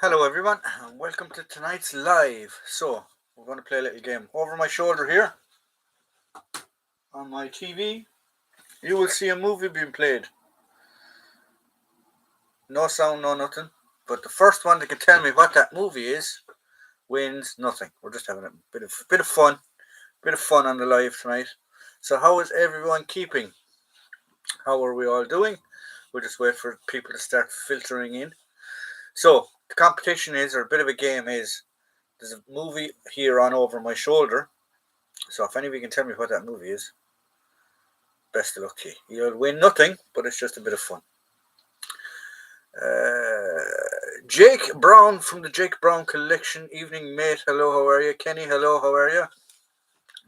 Hello everyone, and welcome to tonight's live. So, we're going to play a little game. Over my shoulder here, on my TV, you will see a movie being played. No sound, no nothing. But the first one that can tell me what that movie is wins nothing. We're just having a bit of fun on the live tonight. So, how is everyone keeping? How are we all doing? We'll just wait for people to start filtering in. So, the competition is, or a bit of a game is, there's a movie here on over my shoulder. So if any of you can tell me what that movie is, best of luck to you. You'll win nothing, but it's just a bit of fun. Jake Brown from the Jake Brown Collection. Evening, mate. Hello, how are you? Kenny, hello, how are you?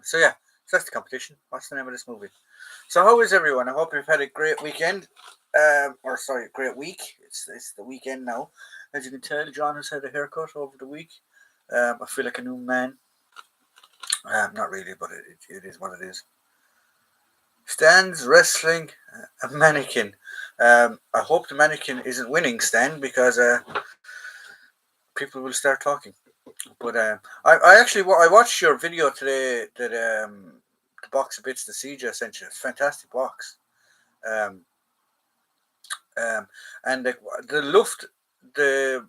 So yeah, so that's the competition. What's the name of this movie? So how is everyone? I hope you've had a great weekend. Great week. It's the weekend now. As you can tell, John has had a haircut over the week. I feel like a new man. Not really, but it is what it is. Stan's wrestling a mannequin. I hope the mannequin isn't winning, Stan, because people will start talking. But I actually I watched your video today that the box of bits the CJ sent you. It's a fantastic box. Um, and the Luft, the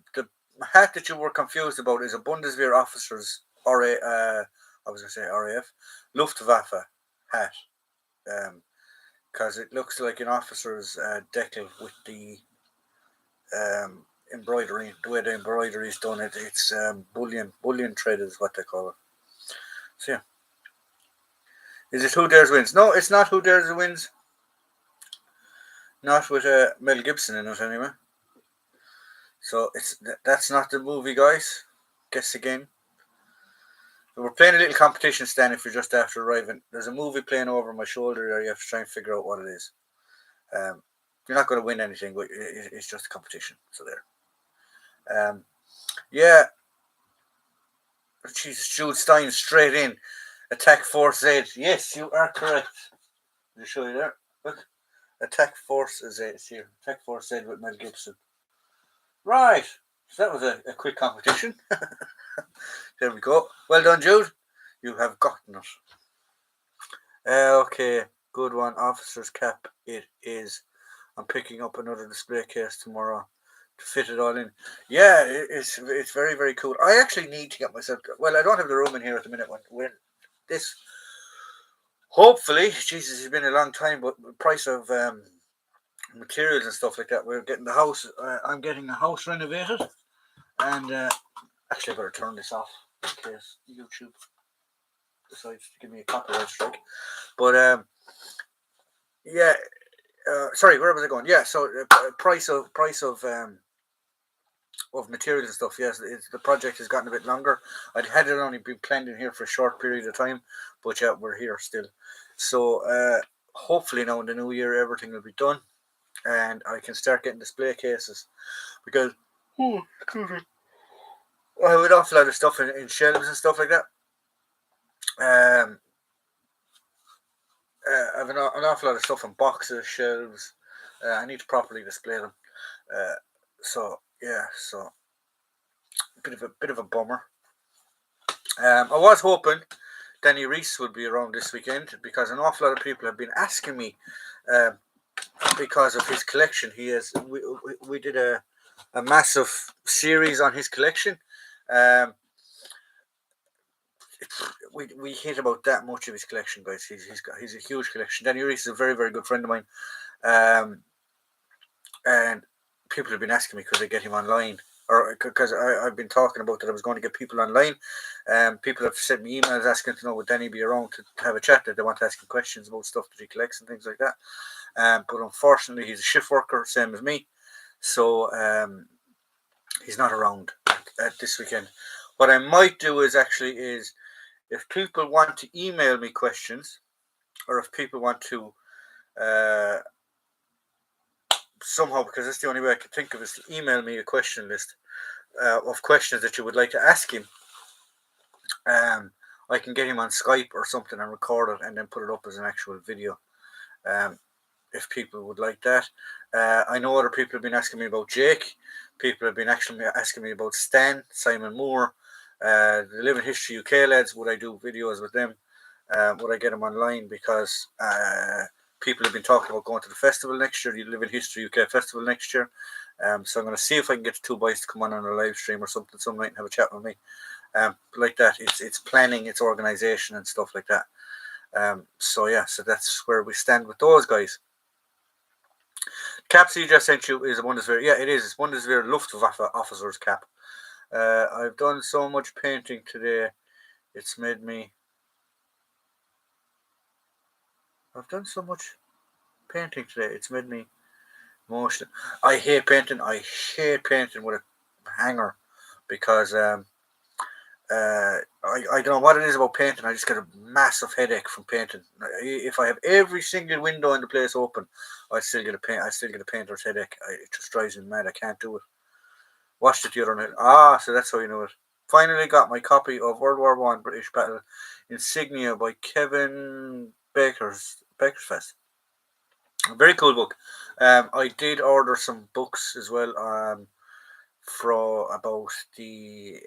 hat that you were confused about is a Bundeswehr officer's I was going to say RAF Luftwaffe hat. Because it looks like an officer's decal with the embroidery. The way the embroidery is done, it's bullion thread is what they call it. So yeah, is it Who Dares Wins? No, it's not Who Dares Wins. Not with Mel Gibson in it anyway. So that's not the movie, guys. Guess again. We're playing a little competition, Stan. If you're just after arriving, there's a movie playing over my shoulder there. You have to try and figure out what it is. You're not going to win anything, but it's just a competition. So there. Yeah. Jesus, Jude Stein straight in. Attack Force Z. Yes, you are correct. I'll show you there. Look. Attack Force Z is here. Attack Force Z with Mel Gibson. Right. So that was a quick competition. There we go. Well done, Jude. You have gotten it. Okay. Good one. Officer's cap. It is. I'm picking up another display case tomorrow to fit it all in. Yeah, it's very, very cool. I actually need to get myself. Well, I don't have the room in here at the minute when this. Hopefully, Jesus, it's been a long time, but the price of materials and stuff like that, we're getting the house. I'm getting a house renovated, and actually, I better turn this off in case YouTube decides to give me a copyright strike. But yeah. Sorry, where was I going? Yeah, so price of materials and stuff. Yes, the project has gotten a bit longer. I'd had it only been planned in here for a short period of time, but yeah, we're here still. So hopefully now in the new year everything will be done, and I can start getting display cases because I have an awful lot of stuff in shelves and stuff like that. I have an awful lot of stuff in boxes, shelves. I need to properly display them. So yeah, so bit of a bummer. I was hoping Danny Reese would be around this weekend because an awful lot of people have been asking me because of his collection. We did a massive series on his collection. We hit about that much of his collection, guys. He's a huge collection. Danny Reese is a very, very good friend of mine, and people have been asking me could I get him online, or because I've been talking about that I was going to get people online. People have sent me emails asking to know would Danny be around to have a chat, that they want to ask him questions about stuff that he collects and things like that. But unfortunately, he's a shift worker, same as me, so he's not around at this weekend. What I might do is if people want to email me questions, or if people want to somehow, because that's the only way I can think of, is to email me a question list of questions that you would like to ask him. I can get him on Skype or something and record it and then put it up as an actual video. If people would like that, I know other people have been asking me about Jake. People have been actually asking me about Stan, Simon Moore, the Living History UK lads. Would I do videos with them? Would I get them online? Because people have been talking about going to the festival next year, the Living History UK festival next year. So I'm going to see if I can get the two boys to come on a live stream or something some night and have a chat with me. Like that, it's planning, it's organisation and stuff like that. So that's where we stand with those guys. Cap CJ sent you is a Bundeswehr. Yeah, it is. It's Bundeswehr Luftwaffe officer's cap. I've done so much painting today. It's made me. I've done so much painting today. It's made me emotional. I hate painting. I hate painting with a hanger because I don't know what it is about painting. I just get a massive headache from painting. If I have every single window in the place open, I still get a painter's headache. It just drives me mad. I can't do it. Watched it the other night. So that's how you know it. Finally got my copy of World War One British Battle Insignia by Kevin Bakersfest. A very cool book. I did order some books as well. About the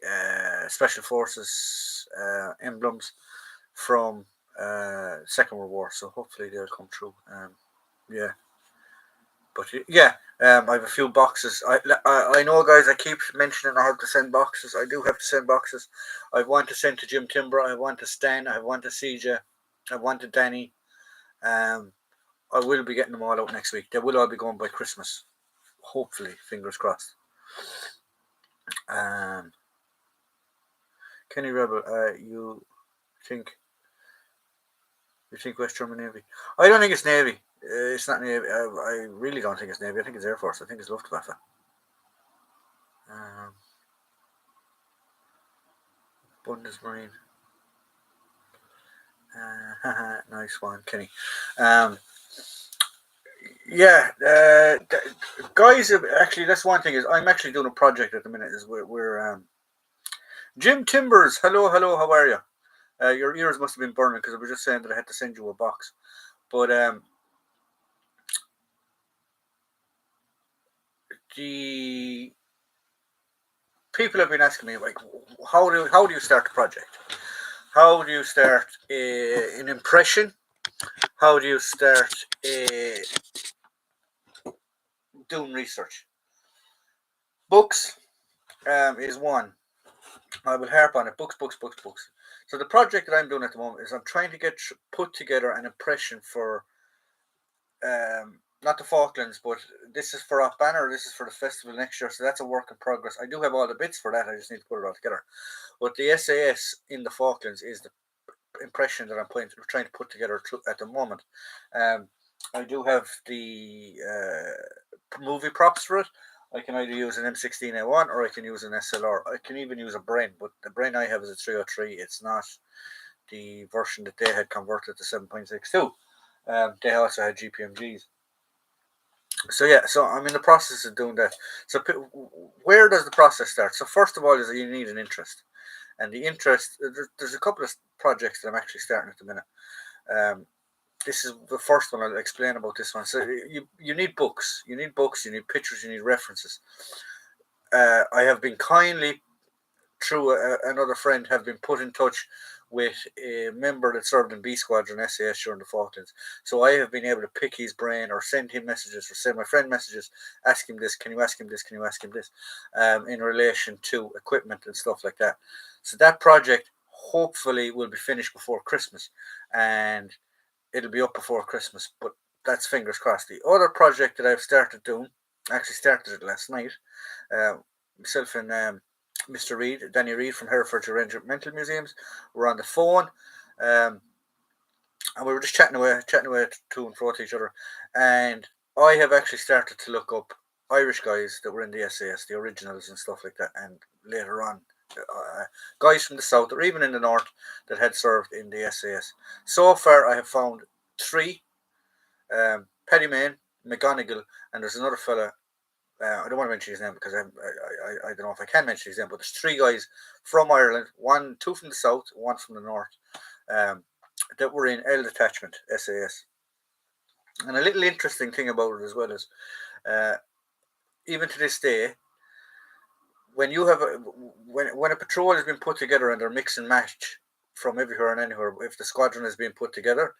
special forces emblems from Second World War. So hopefully they'll come true. Yeah. But I have a few boxes. I know, guys. I keep mentioning I have to send boxes. I do have to send boxes. I want to send to Jim Timber. I want to Stan. I want to CJ. I want to Danny. I will be getting them all out next week. They will all be going by Christmas. Hopefully, fingers crossed. Kenny Rebel, you think West German Navy? I don't think it's Navy. It's not Navy. I really don't think it's Navy. I think it's Air Force. I think it's Luftwaffe. Bundesmarine. Nice one, Kenny. Guys. Actually, that's one thing. Is I'm actually doing a project at the minute. Is we're Jim Timbers. Hello. How are you? Your ears must have been burning because I was just saying that I had to send you a box. But the people have been asking me, like, how do you start a project? How do you start an impression? How do you start doing research? Books is one. I will harp on it. Books. So the project that I'm doing at the moment is I'm trying to put together an impression for not the Falklands, but this is for Banner. This is for the festival next year, so that's a work in progress. I do have all the bits for that. I just need to put it all together. But the SAS in the Falklands is the impression that I'm trying to put together at the moment. I do have the movie props for it. I can either use an M16A1 or I can use an SLR. I can even use a Bren, but the Bren I have is a 303. It's not the version that they had converted to 7.62. They also had GPMGs. So I'm in the process of doing that. So where does the process start? So first of all is that you need an interest. And the interest, there's a couple of projects that I'm actually starting at the minute. This is the first one. I'll explain about this one. So you need books. You need pictures, you need references. I have been kindly, through another friend, have been put in touch with a member that served in B Squadron SAS during the Falklands. So I have been able to pick his brain or send him messages or send my friend messages, ask him this, can you ask him this, can you ask him this, in relation to equipment and stuff like that. So that project hopefully will be finished before Christmas and it'll be up before Christmas, but that's fingers crossed. The other project that I've started doing, I actually started it last night, myself and Mr. Reid, Danny Reid from Herefordshire Regimental Museums, were on the phone, and we were just chatting away to and fro to each other. And I have actually started to look up Irish guys that were in the SAS, the originals and stuff like that, and later on, guys from the south or even in the north that had served in the SAS. So far, I have found 3: Paddy Main, McGonigal, and there's another fella. I don't want to mention his name because I don't know if I can mention his name, but there's 3 guys from Ireland, 2 from the south, 1 from the north, that were in L Detachment SAS. And a little interesting thing about it as well is, uh, even to this day, when you have when a patrol has been put together and they're mix and match from everywhere and anywhere, if the squadron is being put together,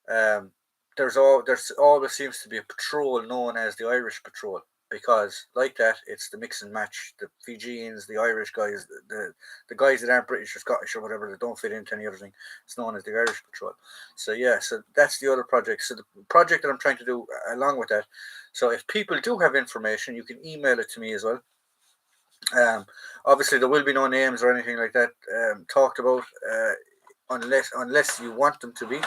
um, there's always seems to be a patrol known as the Irish Patrol, because like that it's the mix and match, the Fijians, the Irish guys, the guys that aren't British or Scottish or whatever, that don't fit into any other thing. It's known as the Irish Patrol. So yeah, so that's the other project. So the project that I'm trying to do along with that. So if people do have information, you can email it to me as well. Um, Obviously, there will be no names or anything like that talked about, unless you want them to be.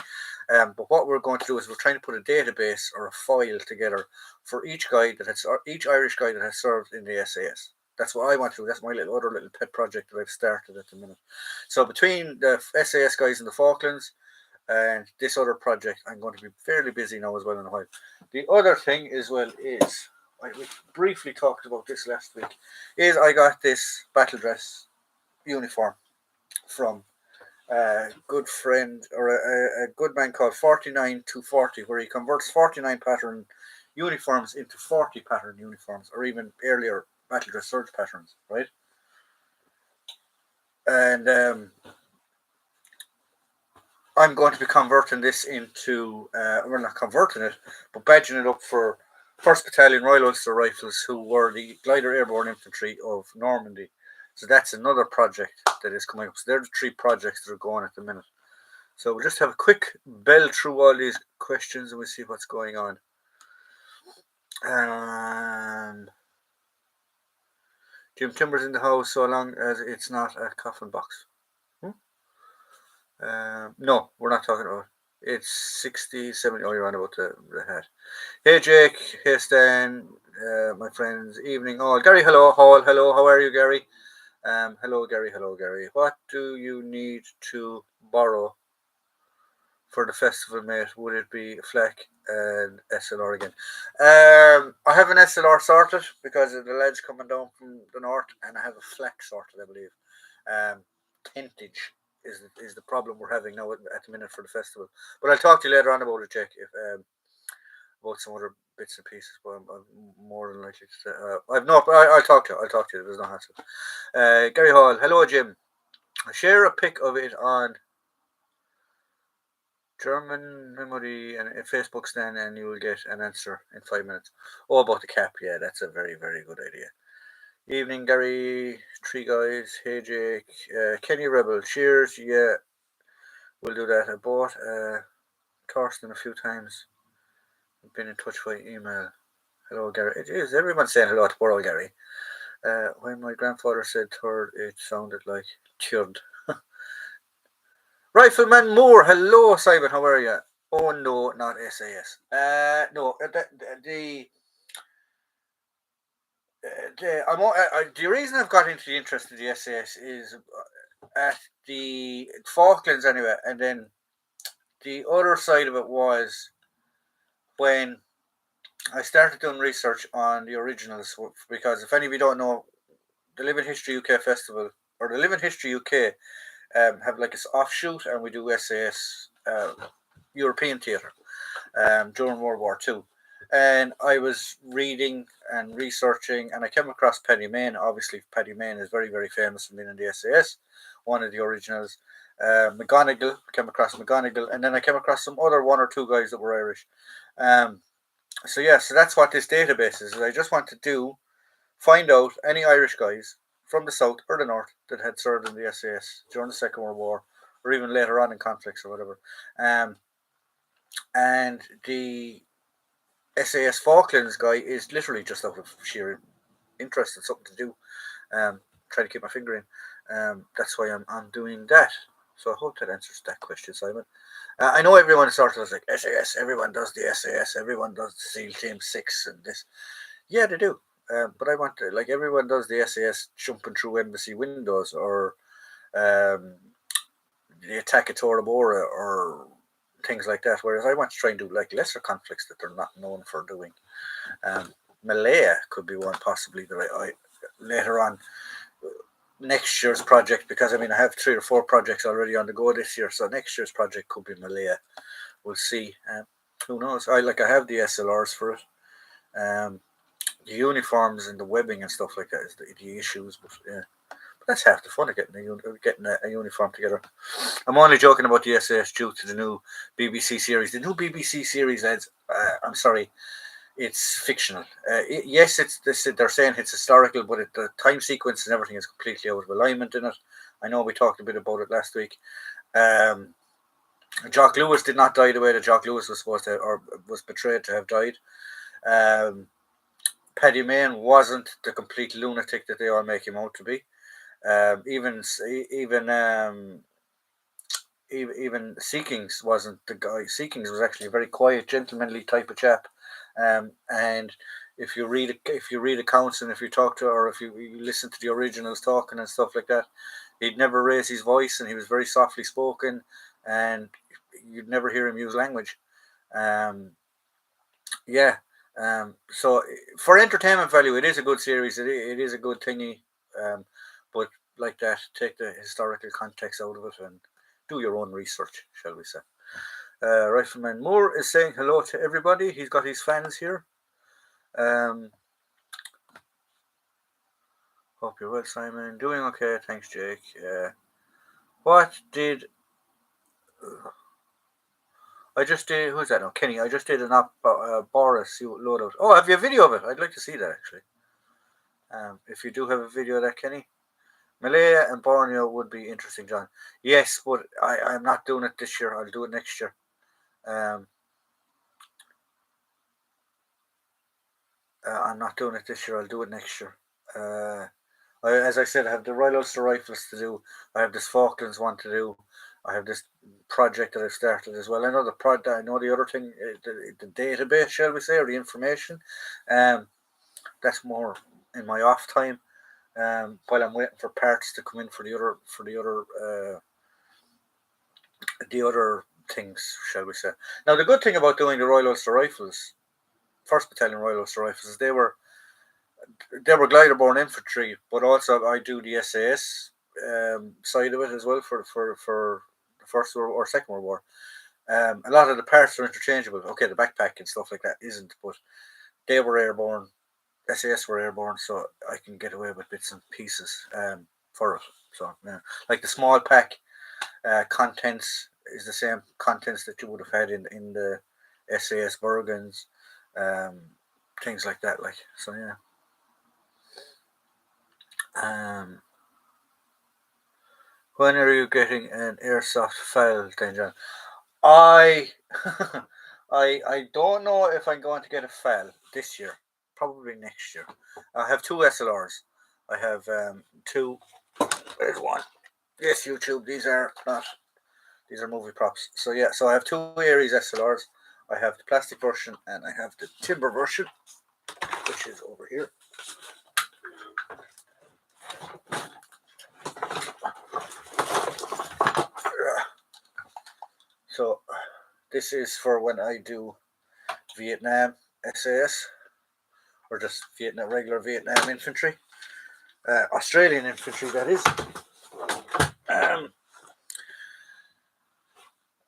But what we're going to do is we're trying to put a database or a file together for each guy that has, each Irish guy that has served in the SAS. That's what I want to do. That's my little pet project that I've started at the minute. So between the SAS guys in the Falklands and this other project, I'm going to be fairly busy now as well in a while. The other thing as well is, we briefly talked about this last week, is I got this battle dress uniform from a good friend, or a good man called 49240, where he converts 49 pattern uniforms into 40 pattern uniforms, or even earlier battle dress surge patterns, right? And I'm going to be converting this into, we're not converting it, but badging it up for 1st Battalion Royal Ulster Rifles, who were the Glider Airborne Infantry of Normandy. So that's another project that is coming up. So they're the 3 projects that are going at the minute. So we'll just have a quick bell through all these questions and we'll see what's going on. Jim Timber's in the house so long as it's not a coffin box. No, we're not talking about it. It's 60, 70. Oh, you're on about the hat. Hey, Jake. Hey, Stan. My friends. Evening all. Gary, hello. Hall, hello. How are you, Gary? Hello, Gary. Hello, Gary. What do you need to borrow for the festival, mate? Would it be flak and SLR again? I have an SLR sorted because of the lads coming down from the north, and I have a flak sorted, I believe. Tentage is the problem we're having now at the minute for the festival. But I'll talk to you later on about it, Jake, if about some other bits and pieces. But I'm more than likely to say, I've no. I'll talk to you. I'll talk to you. There's no hassle. Gary Hall, hello, Jim. Share a pic of it on German memory and Facebook stand, and you will get an answer in 5 minutes. Oh, about the cap, yeah, that's a very, very good idea. Evening, Gary. 3 guys. Hey, Jake. Kenny Rebel. Cheers. Yeah, we'll do that. I bought Thorsten a few times. I've been in touch by email. Hello, Gary. It is. Everyone's saying hello to poor old Gary. When my grandfather said third, it sounded like third. Rifleman Moore. Hello, Simon. How are you? Oh, no, not SAS. No, the reason I've got into the interest of the SAS is at the Falklands anyway, and then the other side of it was when I started doing research on the originals, because if any of you don't know, the Living History UK Festival, or the Living History UK, have like this offshoot, and we do SAS European theatre during World War II. And I was reading and researching, and I came across Paddy Mayne. Obviously, Paddy Mayne is very, very famous for being in the SAS, one of the originals. McGonigal, came across McGonigal, and then I came across some other 1 or 2 guys that were Irish. So that's what this database is. I just want to find out any Irish guys from the south or the north that had served in the SAS during the Second World War, or even later on in conflicts or whatever. And the SAS Falklands guy is literally just out of sheer interest and something to do. Trying to keep my finger in. That's why I'm doing that. So I hope that answers that question, Simon. I know everyone sort of like SAS. Everyone does the SAS. Everyone does the SEAL Team 6 and this. Yeah, they do. But I want to, like, everyone does the SAS jumping through embassy windows, or the attack at Tora Bora, or things like that. Whereas I want to try and do like lesser conflicts that they're not known for doing. Malaya could be one possibly that I later on next year's project, because I mean I have 3 or 4 projects already on the go this year, so next year's project could be Malaya. We'll see. Who knows? I have the SLRs for it. Um, the uniforms and the webbing and stuff like that is the issues, but yeah. That's half the fun of getting a uniform together. I'm only joking about the SAS due to the new BBC series. The new BBC series, lads. I'm sorry, it's fictional. Yes, they're saying it's historical, but the time sequence and everything is completely out of alignment in it. I know we talked a bit about it last week. Um, Jock Lewis did not die the way that Jock Lewis was supposed to, or was portrayed to have died. Um, Paddy Mayne wasn't the complete lunatic that they all make him out to be. Even even Seekings wasn't the guy. Seekings was actually a very quiet, gentlemanly type of chap. And if you read accounts and if you talk to or if you listen to the originals talking and stuff like that, he'd never raise his voice and he was very softly spoken, and you'd never hear him use language. Um, yeah. So for entertainment value, it is a good series. It is a good thingy. But like that, take the historical context out of it and do your own research, shall we say. Rifleman Moore is saying hello to everybody. He's got his fans here. Hope you're well, Simon. Doing okay, thanks, Jake. What did I just did? Who's that now? Kenny. I just did an up Boris loadout. Oh, have you a video of it? I'd like to see that actually. If you do have a video of that, Kenny. Malaya and Borneo would be interesting, John. Yes, but I'm not doing it this year. I'll do it next year. I'm not doing it this year. I'll do it next year. As I said, I have the Royal Ulster Rifles to do. I have this Falklands one to do. I have this project that I've started as well. I know I know the other thing, the database, shall we say, or the information. That's more in my off time. While I'm waiting for parts to come in for the other things, shall we say. Now, the good thing about doing the Royal Ulster Rifles, 1st Battalion Royal Ulster Rifles, is they were glider-borne infantry, but also I do the SAS side of it as well for the First or Second World War. A lot of the parts are interchangeable. Okay, the backpack and stuff like that isn't, but they were airborne. SAS were airborne, so I can get away with bits and pieces for it. So yeah, like the small pack contents is the same contents that you would have had in the SAS Bergens, things like that. Like so, yeah. When are you getting an airsoft file, Denjan? I I don't know if I'm going to get a file this year. Probably next year. I have 2 SLRs. I have 2. There's one. Yes, YouTube. These are not. These are movie props. So yeah. So I have 2 Aries SLRs. I have the plastic version and I have the timber version, which is over here. So this is for when I do Vietnam SAS or just regular Vietnam infantry, Australian infantry, that is.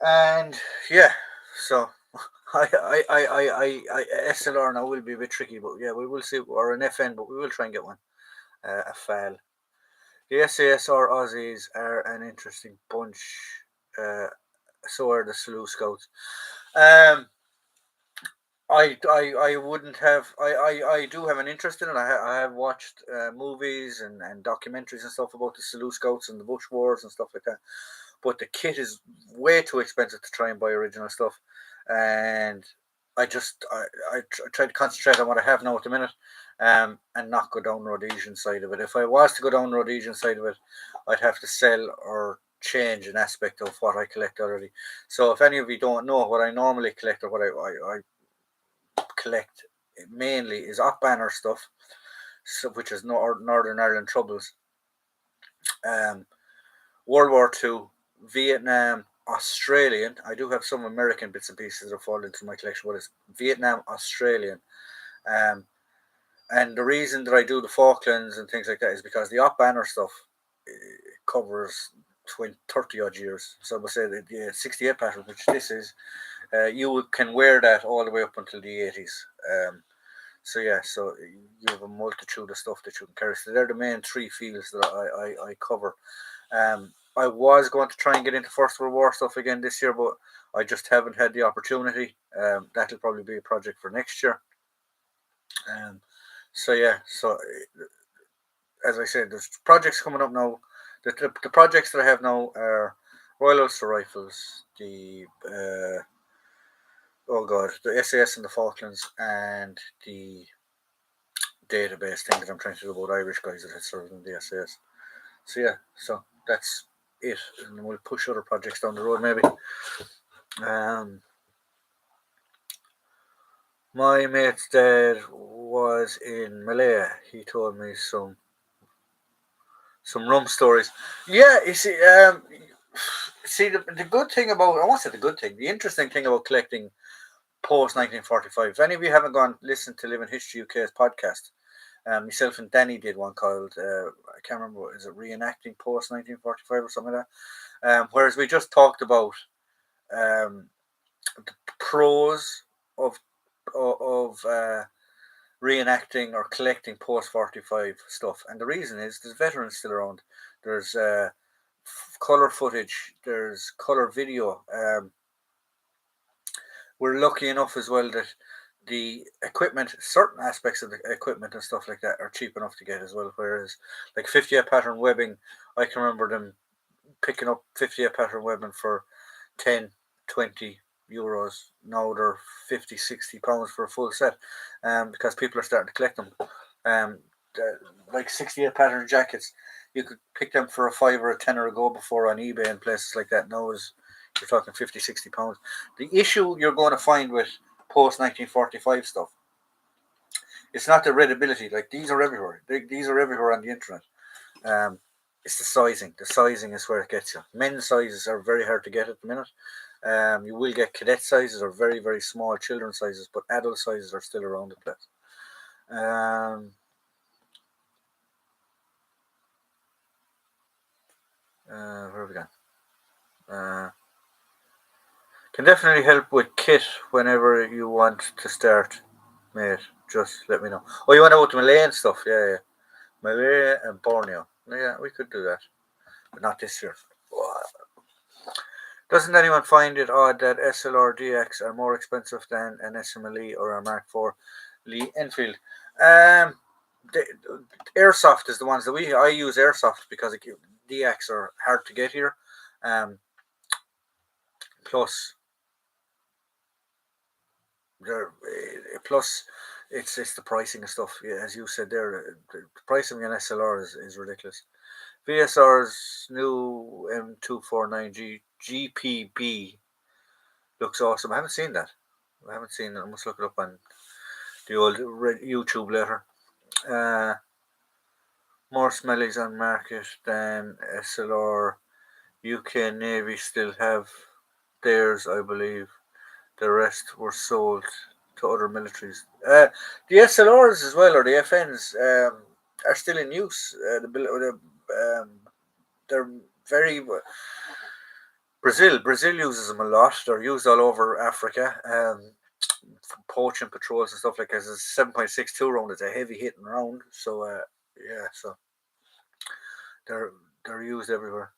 And yeah, so I SLR now will be a bit tricky, but yeah, we will see, or an FN, but we will try and get one, a FAL. The SAS or Aussies are an interesting bunch. So are the Slough Scouts. I wouldn't have I do have an interest in it. I have watched movies and documentaries and stuff about the Slough Scouts and the Bush Wars and stuff like that. But the kit is way too expensive to try and buy original stuff, and I try to concentrate on what I have now at the minute, and not go down Rhodesian side of it. If I was to go down Rhodesian side of it, I'd have to sell or change an aspect of what I collect already. So if any of you don't know what I normally collect or what I collect mainly is op banner stuff, so, which is Northern Ireland Troubles, World War II, Vietnam, Australian. I do have some American bits and pieces that fall into my collection, but it's Vietnam, Australian. And the reason that I do the Falklands and things like that is because the op banner stuff covers 30 odd years. So I would say the 68 pattern, which this is, you can wear that all the way up until the 80s. So yeah, so you have a multitude of stuff that you can carry. So they're the main three fields that I cover. I was going to try and get into First World War stuff again this year, but I just haven't had the opportunity. That'll probably be a project for next year. So yeah, so as I said, there's projects coming up now. The projects that I have now are Royal Ulster Rifles, the the SAS in the Falklands, and the database thing that I'm trying to do about Irish guys that had served in the SAS. So yeah, so that's it, and we'll push other projects down the road maybe. My mate's dad was in Malaya. He told me some rum stories. Yeah, you see the good thing about, I won't say the good thing, the interesting thing about collecting post 1945. If any of you haven't gone listen to Living History UK's podcast, myself and Danny did one called I can't remember, is it reenacting post 1945 or something like that. Whereas we just talked about um, the pros of reenacting or collecting post 45 stuff, and the reason is there's veterans still around. There's color footage. There's color video. We're lucky enough as well that the equipment, certain aspects of the equipment and stuff like that, are cheap enough to get as well. Whereas, like 58 pattern webbing, I can remember them picking up 58 pattern webbing for 10, 20 euros. Now they're 50, 60 pounds for a full set, because people are starting to collect them. Um, like 68 pattern jackets, you could pick them for a 5 or a 10 or a go before on eBay and places like that. Now is you're talking 50, 60 pounds. The issue you're going to find with post 1945 stuff, it's not the readability. Like these are everywhere. These are everywhere on the internet. Um, it's the sizing. The sizing is where it gets you. Men's sizes are very hard to get at the minute. You will get cadet sizes or very, very small children sizes, but adult sizes are still around the place. Where have we gone? Can definitely help with kit whenever you want to start, mate. Just let me know. Oh, you want to go to Malay and stuff? Yeah. Malay and Borneo. Yeah, we could do that, but not this year. Doesn't anyone find it odd that SLR DX are more expensive than an SMLE or a Mark IV Lee Enfield? The Airsoft is the ones that I use Airsoft because DX are hard to get here. Plus it's the pricing and stuff. Yeah, as you said there, the pricing in SLR is ridiculous. VSR's new M249G GPB looks awesome. I haven't seen that. I must look it up on the old YouTube later. More smellies on market than SLR. UK Navy still have theirs, I believe. The rest were sold to other militaries. The SLRs as well, or the FNs, are still in use. They're very Brazil uses them a lot. They're used all over Africa. For poaching patrols and stuff like that. It's a 7.62 round. It's a heavy hitting round. So so they're used everywhere.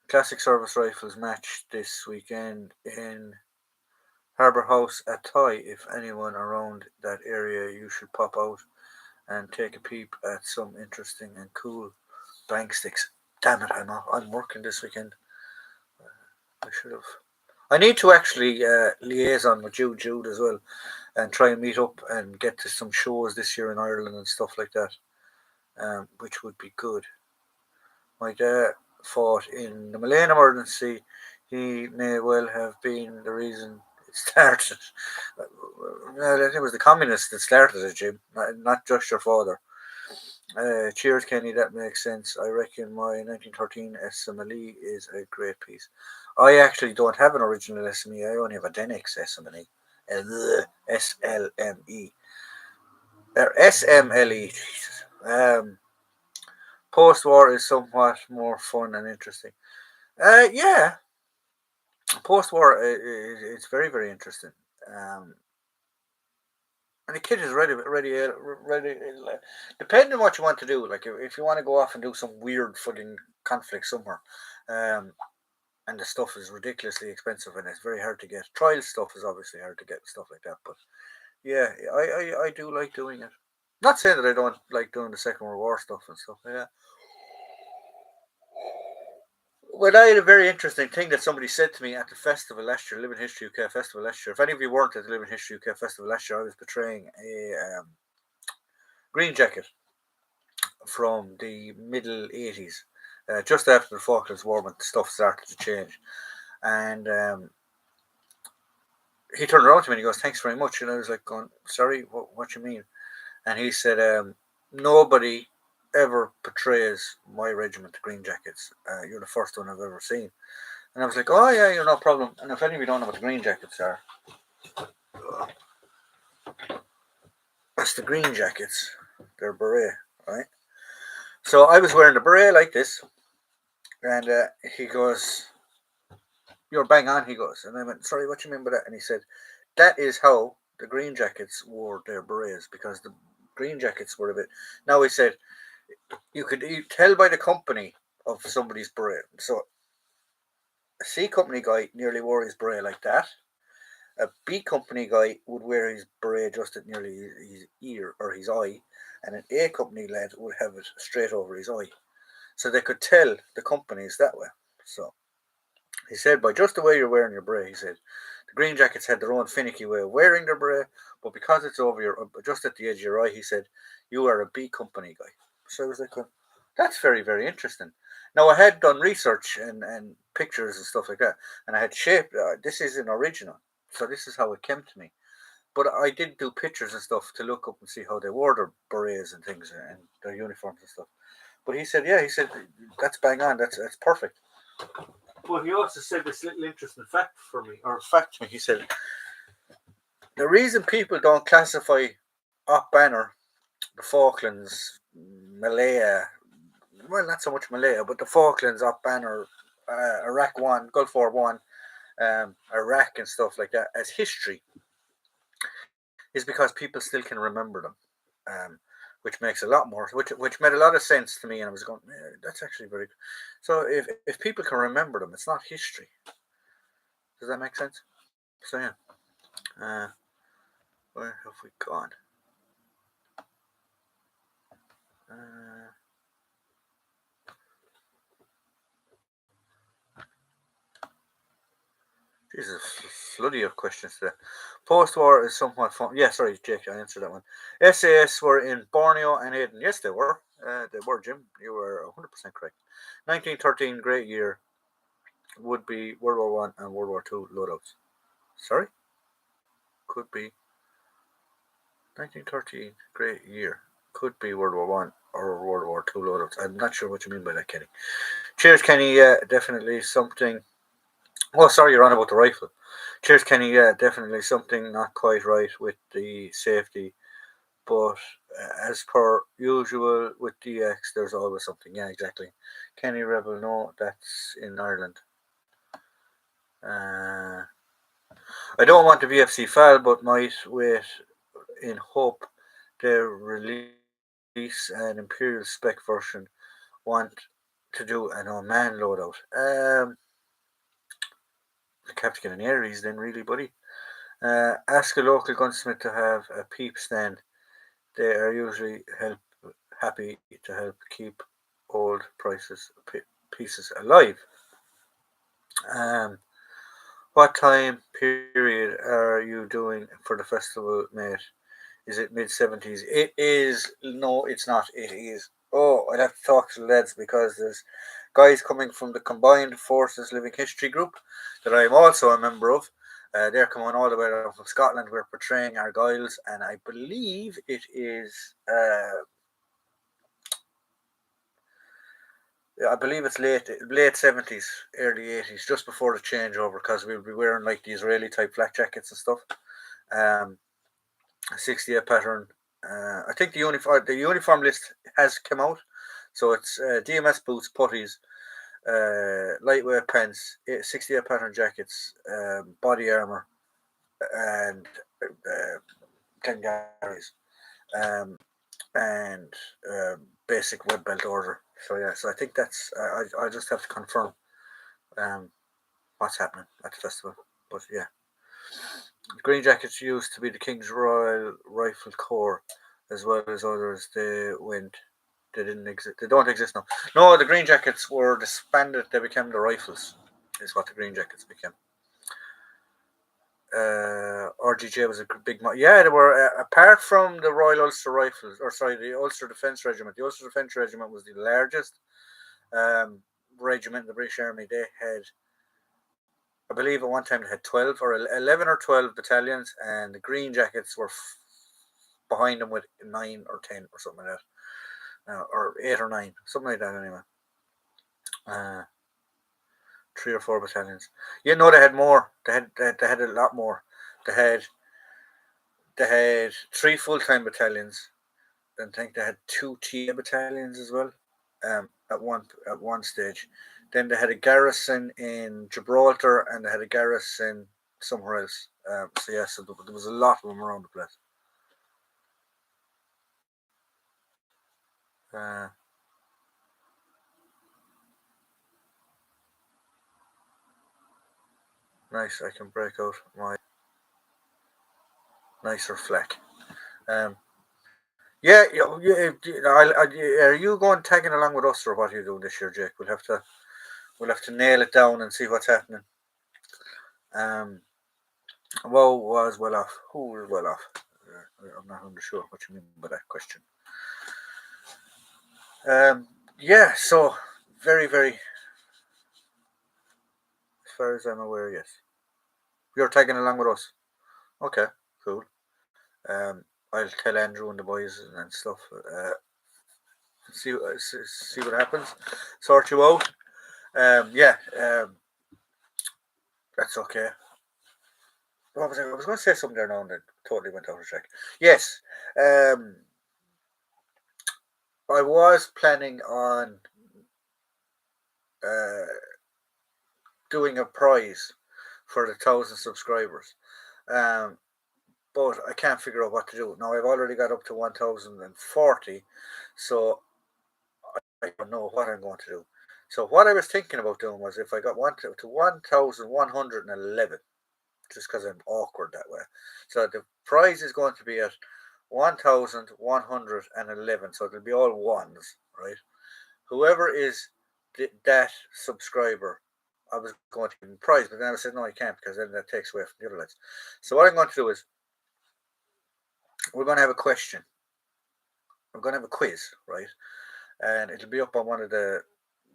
Classic service rifles match this weekend in Harbour House at Thai. If anyone around that area, you should pop out and take a peep at some interesting and cool blank sticks. Damn it, I'm working this weekend. I should have. I need to actually liaison with Jude as well, and try and meet up and get to some shows this year in Ireland and stuff like that, which would be good. My dad fought in the Malayan emergency. He may well have been the reason it started. I think it was the communists that started it, Jim, not just your father. Cheers, Kenny. That makes sense. I reckon my 1913 SMLE is a great piece. I actually don't have an original SME. I only have a Denix SMLE. SLME. SMLE. Post-war is somewhat more fun and interesting. Yeah. Post-war, it's very, very interesting. Um, and the kid is ready. Depending on what you want to do, like if you want to go off and do some weird fucking conflict somewhere, um, and the stuff is ridiculously expensive and it's very hard to get. Trial stuff is obviously hard to get and stuff like that. But yeah, I do like doing it. Not saying that I don't like doing the Second World War stuff and stuff. Yeah. Well, I had a very interesting thing that somebody said to me at the festival last year, Living History UK festival last year. If any of you weren't at the Living History UK festival last year, I was portraying a green jacket from the middle 80s, just after the Falklands War when stuff started to change. And he turned around to me and he goes, "Thanks very much." And I was like, going, "Sorry, what you mean?" And he said, "Nobody ever portrays my regiment, the Green Jackets. You're the first one I've ever seen." And I was like, "Oh yeah, you're no problem." And if any of you don't know what the Green Jackets are, that's the Green Jackets. They're beret, right? So I was wearing the beret like this, and he goes, "You're bang on." He goes, and I went, "Sorry, what you mean by that?" And he said, "That is how the Green Jackets wore their berets because the Green Jackets were a bit." Now he said, "You could tell by the company of somebody's beret." So a C company guy nearly wore his beret like that. A B company guy would wear his beret just at nearly his ear or his eye, and an A company lad would have it straight over his eye. So they could tell the companies that way. So he said, by just the way you're wearing your beret, he said, the Green Jackets had their own finicky way of wearing their beret, but because it's over your, just at the edge of your eye, he said, you are a B company guy. So I was like, well, that's very, very interesting. Now, I had done research and pictures and stuff like that, and I had shaped, this is an original. So this is how it came to me. But I did do pictures and stuff to look up and see how they wore their berets and things and their uniforms and stuff. But he said, yeah, he said, that's bang on, that's perfect. But he also said this little interesting fact for me, or fact to me. He said, the reason people don't classify Op Banner, the Falklands, Malaya, well, not so much Malaya, but the Falklands, Op Banner, Iraq 1, Gulf War 1, Iraq and stuff like that as history is because people still can remember them. Which makes a lot more, which made a lot of sense to me, and I was going, yeah, that's actually very good. So if people can remember them, it's not history. Does that make sense? So yeah, uh, where have we gone? Uh, Jesus, floody of questions there. Post-war is somewhat fun. Yeah, sorry, Jake, I answered that one. SAS were in Borneo and Aden. Yes, they were. They were, Jim. You were 100% correct. 1913, great year, would be World War One and World War Two loadouts. Sorry? Could be 1913, great year. Could be World War One or World War Two loadouts. I'm not sure what you mean by that, Kenny. Cheers, Kenny. Yeah, definitely something. Oh, sorry, you're on about the rifle. Cheers, Kenny. Yeah, definitely something not quite right with the safety, but as per usual with DX, there's always something. Yeah, exactly. Kenny Rebel, no, that's in Ireland. Uh, I don't want the VFC file, but might wait in hope they release an Imperial spec version. Want to do an Oman loadout. Have to get an Aries then, really, buddy. Ask a local gunsmith to have a peep stand. They are usually happy to help keep old pieces alive. Um, what time period are you doing for the festival, mate? Is it mid 70s? It is. No, it's not. It is. Oh, I'd have to talk to the lads because there's guys coming from the Combined Forces Living History group that I'm also a member of. They're coming all the way down from Scotland. We're portraying Argyles, and I believe it is. I believe it's late 70s, early 80s, just before the changeover, because we'll be wearing like the Israeli type flak jackets and stuff. Um, 68 pattern. I think the uniform list has come out, so it's DMS boots, putties, lightweight pants, 68 pattern jackets, body armor, and 10 galleries, and basic web belt order. So yeah, so I think that's I just have to confirm what's happening at the festival. But yeah, the Green Jackets used to be the King's Royal Rifle Corps, as well as others. They went. They didn't exist. They don't exist now. No, the Green Jackets were disbanded. They became the Rifles. Is what the Green Jackets became. RGJ was a big. Yeah, they were apart from the Royal Ulster Rifles, or sorry, the Ulster Defence Regiment. The Ulster Defence Regiment was the largest regiment in the British Army. They had, I believe, at one time they had 12 or 11 or 12 battalions, and the Green Jackets were behind them with 9 or 10 or something like that, or 8 or 9, something like that. Anyway, 3 or 4 battalions. You know, they had more. They had a lot more. They had 3 full-time battalions. I think they had 2 TA battalions as well. At one stage, then they had a garrison in Gibraltar and they had a garrison somewhere else. So yeah, so there was a lot of them around the place. Nice. I can break out my nicer fleck. Yeah, are you going tagging along with us, or what are you doing this year, Jake? We'll have to nail it down and see what's happening. Well, was well off. Who was well off? I'm not sure what you mean by that question. Yeah, so very, very, as far as I'm aware, yes. You're tagging along with us. Okay, cool. I'll tell Andrew and the boys and stuff. See what happens. Sort you out. Yeah. That's okay. What was I was going to say something there now and then totally went out of track. Yes. I was planning on doing a prize for the 1,000 subscribers. But I can't figure out what to do. Now I've already got up to 1,040, so I don't know what I'm going to do. So what I was thinking about doing was if I got to 1,111, just because I'm awkward that way. So the prize is going to be at 1,111. So it'll be all ones, right? Whoever is that subscriber, I was going to give him prize, but then I said no, I can't because then that takes away from the other lads. So what I'm going to do is we're going to have a question. We're going to have a quiz, right? And it'll be up on one of the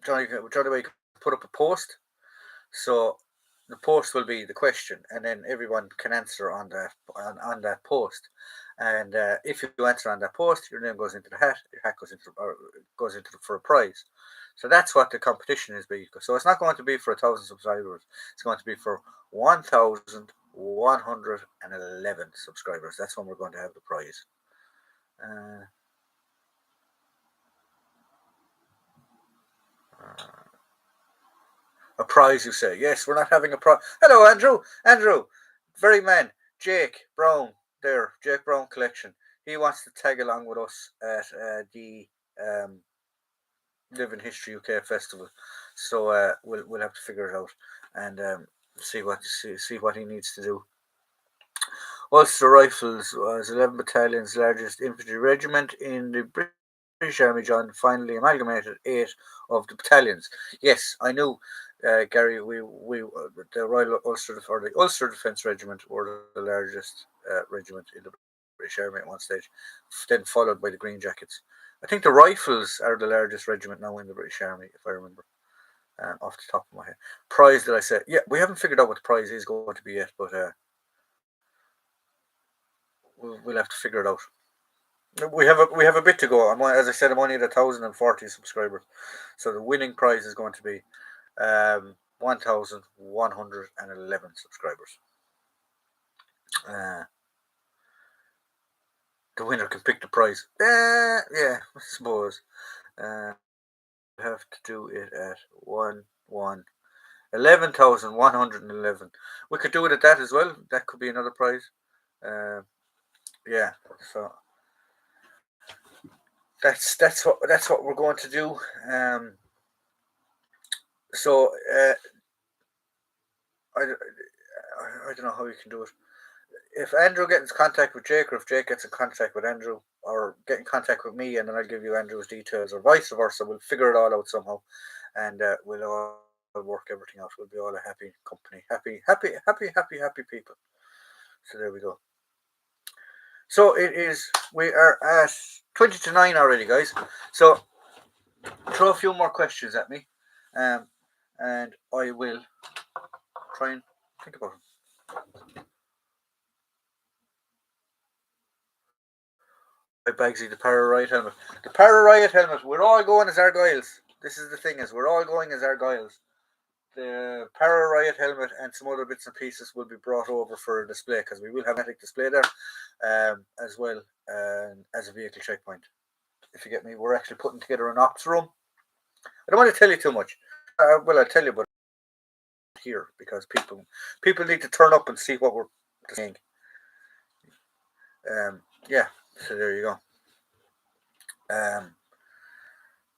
Johnny. Way put up a post. So the post will be the question, and then everyone can answer on that post. And if you answer on that post, your name goes into the hat. Your hat goes into for a prize. So that's what the competition is. So it's not going to be for 1,000 subscribers. It's going to be for 1,111 subscribers. That's when we're going to have the prize. A prize, you say? Yes, we're not having a prize. Hello, Andrew. Andrew, very man. Jake Brown, there. Jake Brown Collection. He wants to tag along with us at the Live in History UK Festival. So we'll have to figure it out and see what he needs to do. Ulster Rifles was 11 battalions, largest infantry regiment in the British Army. John finally amalgamated 8 of the battalions. Yes, I knew. Gary, we the Royal Ulster or the Ulster Defence Regiment were the largest regiment in the British Army at one stage, then followed by the Green Jackets. I think the Rifles are the largest regiment now in the British Army, if I remember, off the top of my head. Prize, did I say? Yeah, we haven't figured out what the prize is going to be yet, but we'll have to figure it out. We have a bit to go. As I said, I'm only at 1,040 subscribers, so the winning prize is going to be 1,111 subscribers. The winner can pick the prize. Yeah, I suppose. have to do it at 11,111. We could do it at that as well. That could be another prize. Yeah, so that's what we're going to do. So I don't know how you can do it. If Andrew gets in contact with Jake, or if Jake gets in contact with Andrew, or get in contact with me, and then I'll give you Andrew's details, or vice versa, we'll figure it all out somehow, and we'll all work everything out. We'll be all a happy company, happy people. So there we go. So it is. We are at 20 to 9 already, guys. So throw a few more questions at me, and I will try and think about them. Bagsy, the Para Riot helmet. The Para Riot helmet. We're all going as Argyles. This is the thing: is we're all going as Argyles. The Para Riot helmet and some other bits and pieces will be brought over for a display, because we will have a magnetic display there, as well as a vehicle checkpoint. If you get me, we're actually putting together an ops room. I don't want to tell you too much. Well, I'll tell you, but here, because people need to turn up and see what we're saying. Yeah. So there you go.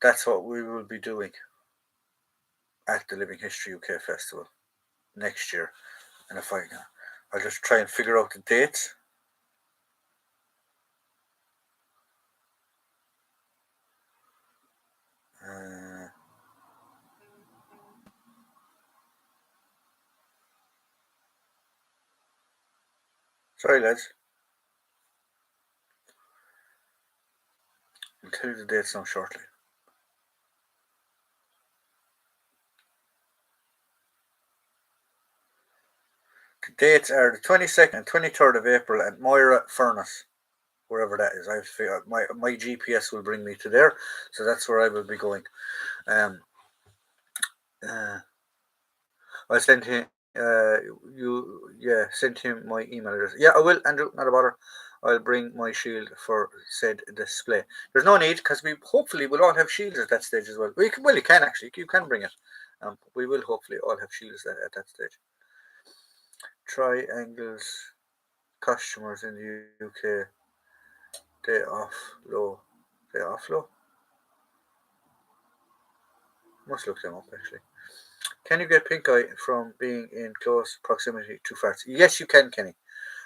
That's what we will be doing at the Living History UK Festival next year. And if I'll just try and figure out the dates. Sorry, lads. I'll tell you the dates now shortly. The dates are the 22nd and 23rd of April at Moira Furnace, wherever that is. I have to figure out, my GPS will bring me to there, so that's where I will be going. I'll send him send him my email address. Yeah, I will, Andrew, not a bother. I'll bring my shield for said display. There's no need, because we hopefully will all have shields at that stage as well. You can actually, you can bring it. We will hopefully all have shields at that stage. Triangles customers in the UK, day off low. Must look them up actually. Can you get pink eye from being in close proximity to farts? Yes, you can, Kenny.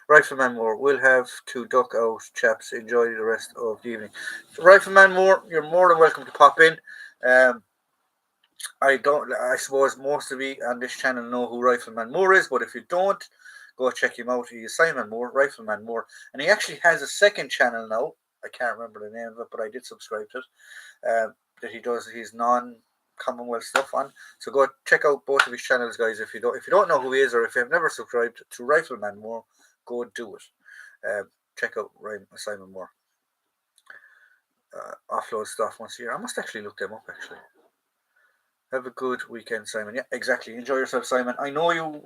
Rifleman Moore, we'll have to duck out, chaps. Enjoy the rest of the evening. So, Rifleman Moore, you're more than welcome to pop in. I suppose most of you on this channel know who Rifleman Moore is, but if you don't, go check him out. He is Simon Moore, Rifleman Moore, and he actually has a second channel now. I can't remember the name of it, but I did subscribe to it. That he does his non-Commonwealth stuff on. So go check out both of his channels, guys. If you don't know who he is, or if you've never subscribed to Rifleman Moore, go do it. Check out Simon Moore. Offload stuff once a year. I must actually look them up actually. Have a good weekend, Simon. Yeah, exactly. Enjoy yourself, Simon. I know you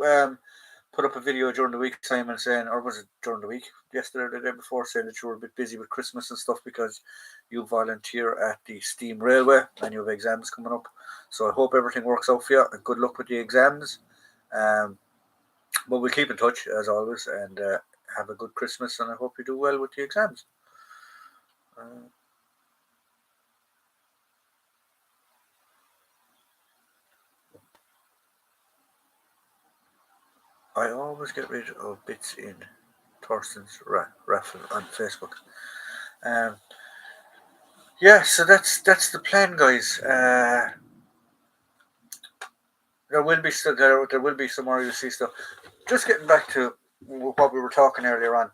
put up a video during the week, Simon, saying, or was it during the week, yesterday or the day before, saying that you were a bit busy with Christmas and stuff because you volunteer at the Steam Railway and you have exams coming up. So I hope everything works out for you, and good luck with the exams. But we'll keep in touch as always, and have a good Christmas, and I hope you do well with the exams. I always get rid of bits in Thorsten's raffle on Facebook. Yeah, so that's the plan, guys. There will be some more RUC stuff. Just getting back to what we were talking earlier on.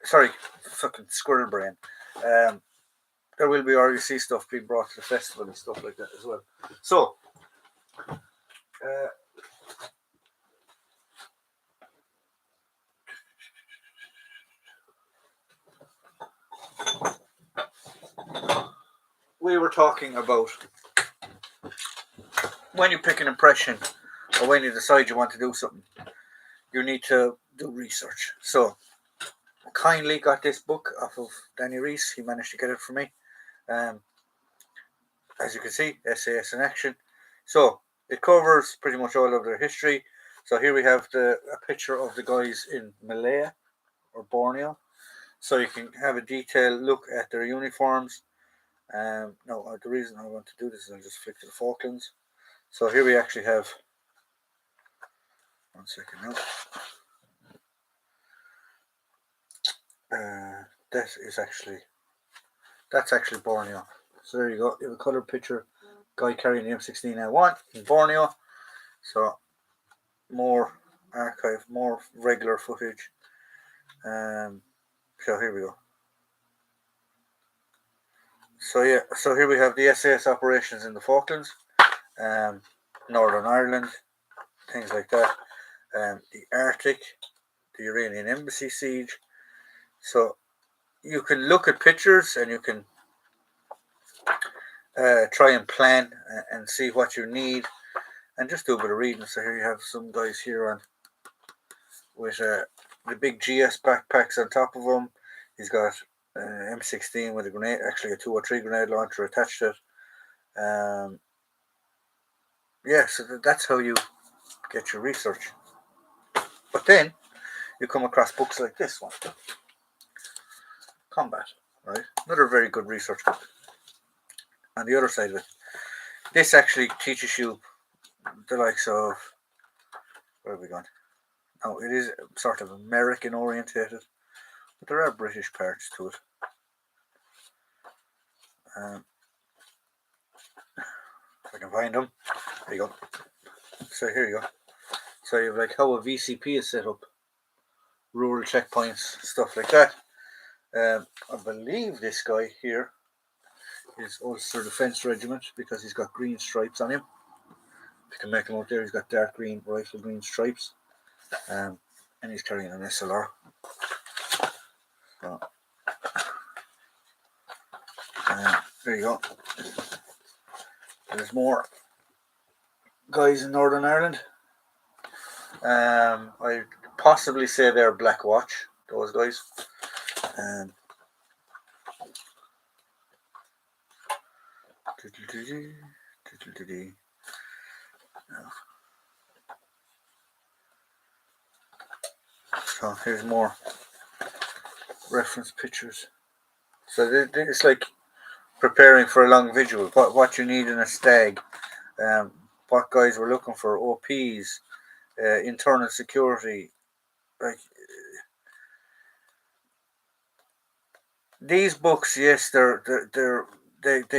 Sorry, fucking squirrel brain. There will be RUC stuff being brought to the festival and stuff like that as well. So, we were talking about when you pick an impression, or when you decide you want to do something, you need to do research. So, kindly got this book off of Danny Reese. He managed to get it for me. as you can see, SAS in action. So it covers pretty much all of their history. So here we have a picture of the guys in Malaya or Borneo. So you can have a detailed look at their uniforms. No, the reason I want to do this is I'll just flick to the Falklands. So here we actually have, one second now. That's actually Borneo. So there you go. You have a colour picture, guy carrying the M16A1 in Borneo. So more archive, more regular footage. So here we go. So yeah, so here we have the SAS operations in the Falklands, Northern Ireland, things like that. The Arctic, the Iranian embassy siege. So you can look at pictures and you can try and plan and see what you need and just do a bit of reading. So here you have some guys here on with the big GS backpacks on top of them. He's got M16 with a grenade, actually a 203 grenade launcher attached to it. Yeah, so that's how you get your research. But then you come across books like this one, Combat, right? Another very good research book. On the other side of it, this actually teaches you the likes of, where are we going? No, it is sort of American orientated, but there are British parts to it. If I can find them, there you go. So here you go. So you have like how a VCP is set up, rural checkpoints, stuff like that. I believe this guy here is Ulster Defence Regiment because he's got green stripes on him. You can make him out there. He's got dark green, rifle green stripes, and he's carrying an SLR. So, there you go. There's more guys in Northern Ireland. I possibly say they're Black Watch, those guys. So here's more reference pictures. So it's like preparing for a long vigil. What you need in a stag. What guys were looking for, OPs, internal security. Like these books, yes, they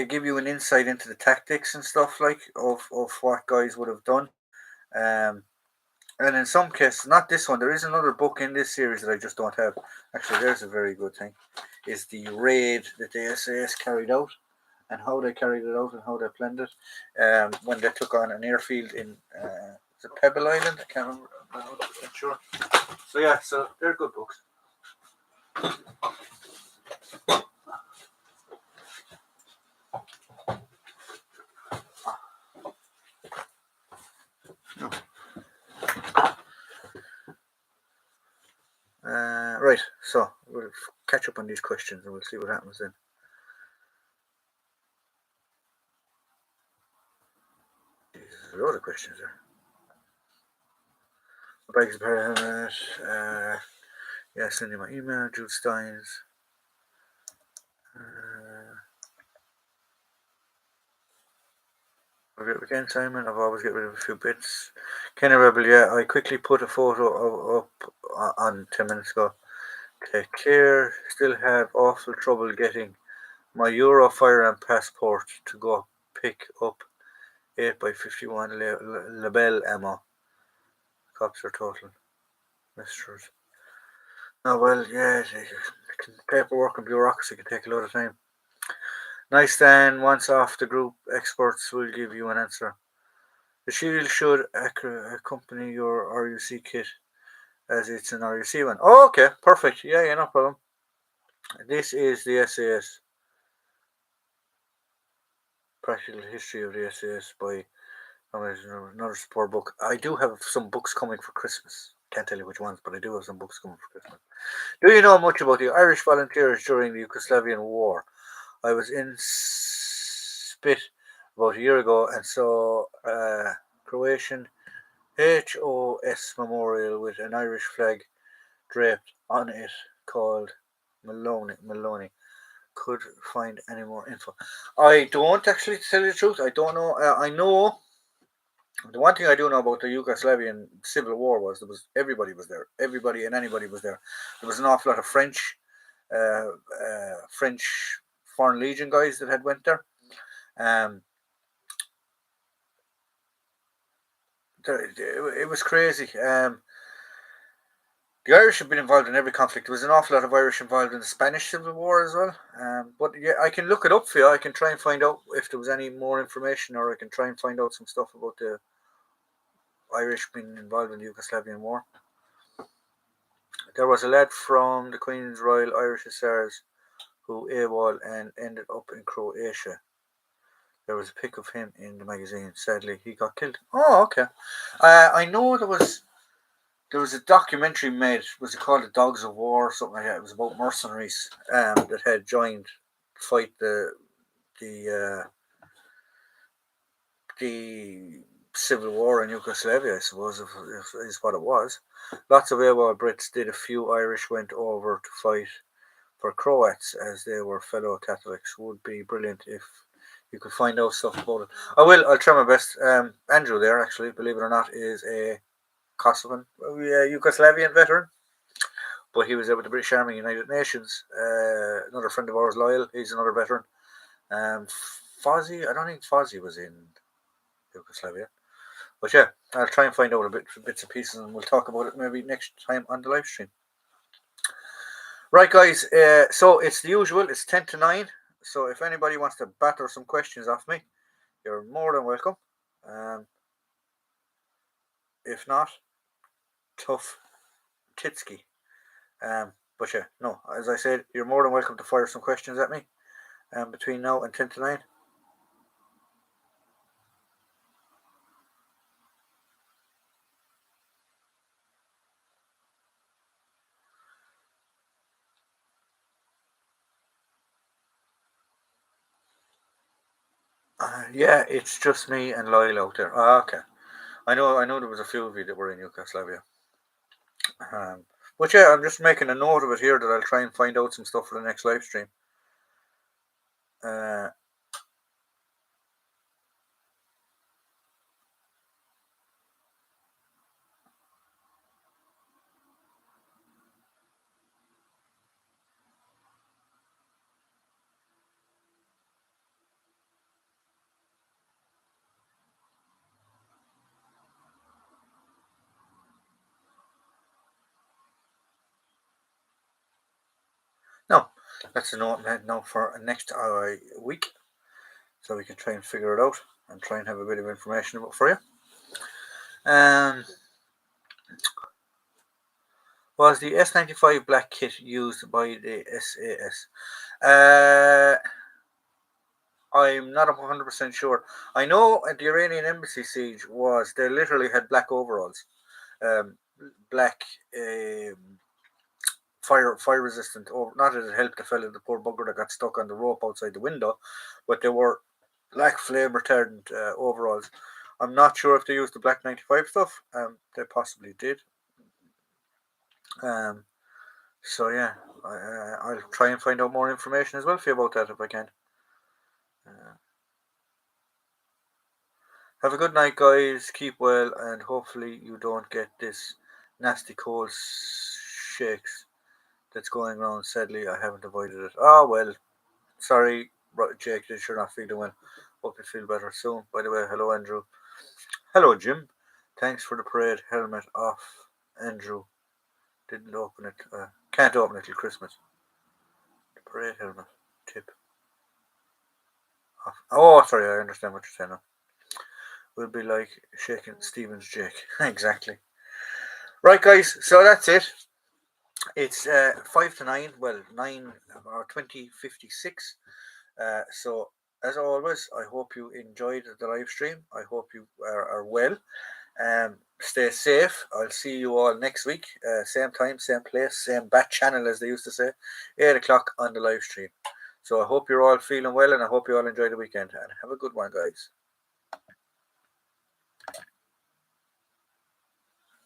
give you an insight into the tactics and stuff like of what guys would have done. And in some cases, not this one, there is another book in this series that I just don't have. Actually, there's a very good thing. Is the raid that the SAS carried out and how they carried it out and how they planned it when they took on an airfield in the Pebble Island. I can't remember. I'm not 100% sure. So yeah, so they're good books. Right, so we'll catch up on these questions and we'll see what happens then. There's a lot of questions there. Bikes helmet. Yeah, send you my email, Jude Steins. Have a great weekend, Simon. I've always get rid of a few bits. Kenny Rebel, yeah, I quickly put a photo up on 10 minutes ago. Take care. Still have awful trouble getting my Euro firearm passport to go pick up 8x51 label ammo. Cops are total misters. Oh, well, yeah, paperwork and bureaucracy can take a lot of time. Nice, Dan. Once off the group, experts will give you an answer. The shield should accompany your RUC kit as it's an RUC one. Oh, okay, perfect. Yeah, no problem. This is the SAS. Practical History of the SAS by another support book. I do have some books coming for Christmas. Can't tell you which ones, but I do have some books coming for Christmas. Do you know much about the Irish volunteers during the Yugoslavian War? I was in Spit about a year ago, and saw a Croatian HOS memorial with an Irish flag draped on it called Maloney. Could find any more info. I don't actually, to tell you the truth. I don't know. I know the one thing I do know about the Yugoslavian civil war was everybody was there. Everybody and anybody was there. There was an awful lot of French Foreign Legion guys that had went there. Um, it was crazy. The Irish have been involved in every conflict. There was an awful lot of Irish involved in the Spanish Civil War as well. But yeah, I can look it up for you. I can try and find out if there was any more information, or I can try and find out some stuff about the Irish being involved in the Yugoslavian War. There was a lad from the Queen's Royal Irish Hussars who AWOL and ended up in Croatia. There was a pic of him in the magazine. Sadly, he got killed. Oh, okay. I know there was a documentary made. Was it called The Dogs of War or something like that? It was about mercenaries that had joined to fight the civil war in Yugoslavia, I suppose, is what it was. Lots of AWOL Brits did. A few Irish went over to fight for Croats as they were fellow Catholics. Would be brilliant if you could find out stuff about it. I will. I'll try my best. Andrew there, actually, believe it or not, is a Kosovan, Yugoslavian veteran, but he was able to British Army, United Nations. Another friend of ours, Lyle, he's another veteran. Fozzie, I don't think Fozzie was in Yugoslavia. But yeah, I'll try and find out a bit bits and pieces, and we'll talk about it maybe next time on the live stream. Right, guys. So it's the usual. It's 10 to 9. So if anybody wants to batter some questions off me, you're more than welcome. If not, tough titsky. But yeah, no. As I said, you're more than welcome to fire some questions at me. Between now and 10 to 9. Yeah, it's just me and Lyle out there. Okay. I know there was a few of you that were in Yugoslavia. But yeah, I'm just making a note of it here that I'll try and find out some stuff for the next live stream. No, that's a note now for next week, so we can try and figure it out and try and have a bit of information about for you. Was the S95 black kit used by the SAS? I'm not 100% sure. I know at the Iranian embassy siege they literally had black overalls, black fire resistant. Not that it helped the fella, the poor bugger that got stuck on the rope outside the window, but they were black flame retardant overalls. I'm not sure if they used the black 95 stuff. They possibly did. So yeah, I'll try and find out more information as well for you about that if I can. Have a good night, guys. Keep well, and hopefully you don't get this nasty cold shakes that's going around. Sadly, I haven't avoided it. Oh well, sorry, Jake, that you're not feeling well. Hope you feel better soon. By the way, hello, Andrew. Hello, Jim. Thanks for the parade helmet off, Andrew. Didn't open it. Can't open it till Christmas. The parade helmet tip off. Oh, sorry, I understand what you're saying now. Will be like shaking Stephen's Jake. Exactly. Right, guys. So that's it. It's 5 to 9. Well, 9 or 20:56. So as always, I hope you enjoyed the live stream. I hope you are well. Stay safe. I'll see you all next week. Same time, same place, same bat channel as they used to say. 8 o'clock on the live stream. So I hope you're all feeling well, and I hope you all enjoy the weekend. And have a good one, guys.